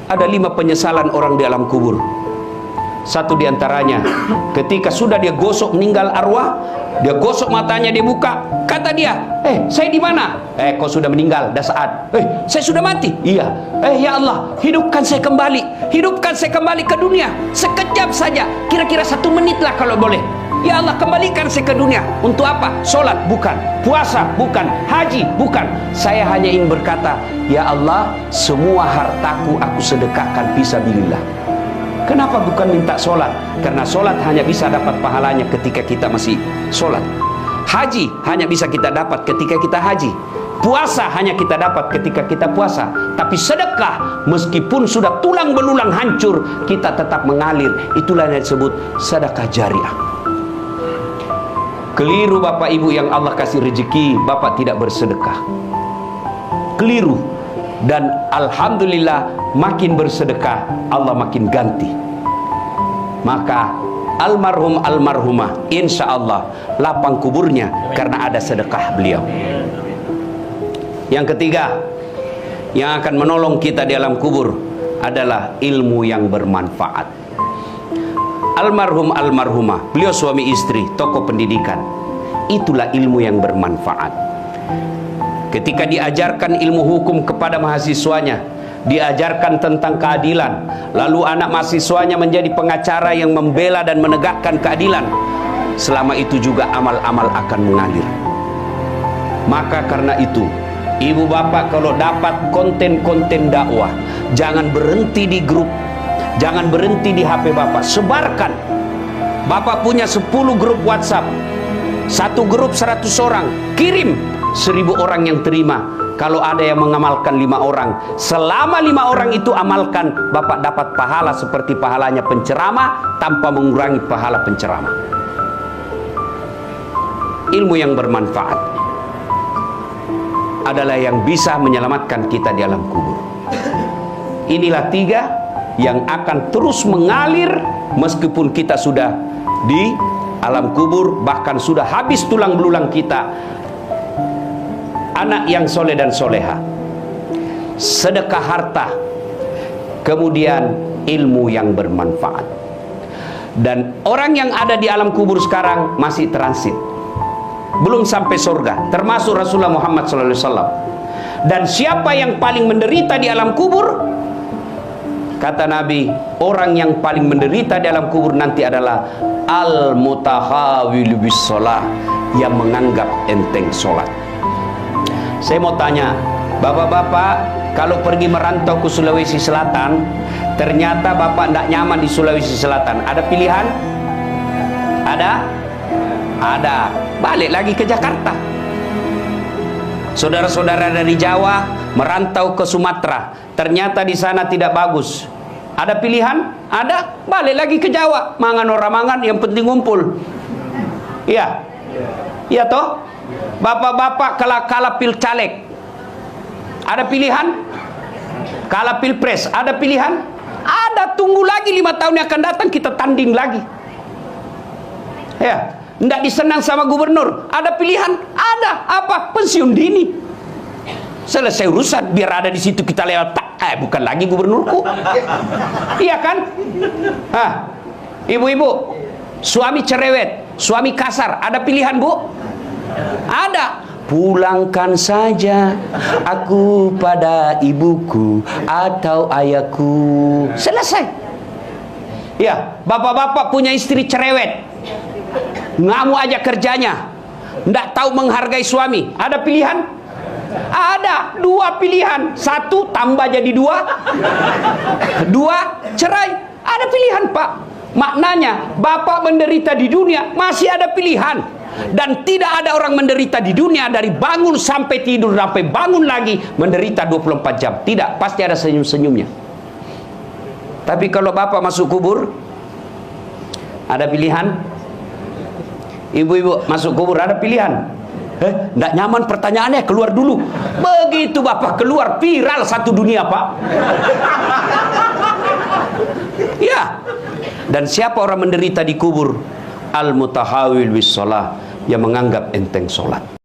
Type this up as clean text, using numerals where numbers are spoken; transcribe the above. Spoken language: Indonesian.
Ada 5 penyesalan orang di alam kubur. Satu diantaranya, ketika sudah dia gosok meninggal arwah, dia gosok matanya, dia buka, kata dia, saya di mana? Kau sudah meninggal, dah saat. Saya sudah mati. Iya. Ya Allah, hidupkan saya kembali, hidupkan saya kembali ke dunia, sekejap saja, kira-kira 1 menit lah kalau boleh. Ya Allah, kembalikan saya ke dunia. Untuk apa? Sholat? Bukan. Puasa? Bukan. Haji? Bukan. Saya hanya ingin berkata, ya Allah, semua hartaku aku sedekahkan fisabilillah. Kenapa bukan minta sholat? Karena sholat hanya bisa dapat pahalanya ketika kita masih sholat. Haji hanya bisa kita dapat ketika kita haji. Puasa hanya kita dapat ketika kita puasa. Tapi sedekah, meskipun sudah tulang belulang hancur, kita tetap mengalir. Itulah yang disebut sedekah jariah. Keliru Bapak Ibu yang Allah kasih rezeki, Bapak tidak bersedekah. Keliru. Dan alhamdulillah, makin bersedekah Allah makin ganti. Maka almarhum almarhumah insya Allah lapang kuburnya karena ada sedekah beliau. Yang ketiga, yang akan menolong kita di alam kubur adalah ilmu yang bermanfaat. Almarhum almarhumah, beliau suami istri, tokoh pendidikan, itulah ilmu yang bermanfaat. Ketika diajarkan ilmu hukum kepada mahasiswanya, diajarkan tentang keadilan, lalu anak mahasiswanya menjadi pengacara yang membela dan menegakkan keadilan, selama itu juga amal-amal akan mengalir. Maka karena itu, ibu bapak kalau dapat konten-konten dakwah, jangan berhenti di grup, jangan berhenti di HP bapak, sebarkan. Bapak punya 10 grup WhatsApp, satu grup 100 orang, kirim, 1000 orang yang terima. Kalau ada yang mengamalkan 5 orang, selama 5 orang itu amalkan, Bapak dapat pahala seperti pahalanya penceramah tanpa mengurangi pahala penceramah. Ilmu yang bermanfaat adalah yang bisa menyelamatkan kita di alam kubur. Inilah 3 yang akan terus mengalir meskipun kita sudah di alam kubur, bahkan sudah habis tulang belulang kita. Anak yang soleh dan soleha, sedekah harta, kemudian ilmu yang bermanfaat. Dan orang yang ada di alam kubur sekarang masih transit, belum sampai surga, termasuk Rasulullah Muhammad SAW. Dan siapa yang paling menderita di alam kubur? Kata Nabi, orang yang paling menderita di alam kubur nanti adalah al-mutahawil bis sholah, yang menganggap enteng sholat. Saya mau tanya, bapak-bapak, kalau pergi merantau ke Sulawesi Selatan, ternyata bapak tidak nyaman di Sulawesi Selatan, ada pilihan? Ada? Ada. Balik lagi ke Jakarta. Saudara-saudara dari Jawa merantau ke Sumatera, ternyata di sana tidak bagus. Ada pilihan? Ada. Balik lagi ke Jawa. Mangan orang mangan, yang penting ngumpul. Iya. Iya toh? Bapak-bapak kalah pil caleg, ada pilihan? Kalah pilpres, ada pilihan? Ada. Tunggu lagi 5 tahun yang akan datang, kita tanding lagi. Ya, tidak disenang sama gubernur, ada pilihan? Ada. Apa? Pensiun dini. Selesai urusan, biar ada di situ kita lewat. Bukan lagi gubernurku. Iya kan? Ibu-ibu, suami cerewet, suami kasar, ada pilihan bu? Ada. Pulangkan saja aku pada ibuku atau ayahku. Selesai. Ya, bapak-bapak punya istri cerewet, ngamuk aja kerjanya, nggak tahu menghargai suami. Ada pilihan? Ada. 2 pilihan. 1 tambah jadi 2, 2 cerai. Ada pilihan pak. Maknanya bapak menderita di dunia masih ada pilihan. Dan tidak ada orang menderita di dunia dari bangun sampai tidur sampai bangun lagi menderita 24 jam. Tidak, pasti ada senyum-senyumnya. Tapi kalau bapak masuk kubur, ada pilihan? Ibu-ibu masuk kubur, ada pilihan? Nggak nyaman pertanyaannya, keluar dulu. Begitu bapak keluar, viral satu dunia pak. Ya. Dan siapa orang menderita di kubur? Al-mutahawil bis sholah, yang menganggap enteng sholat.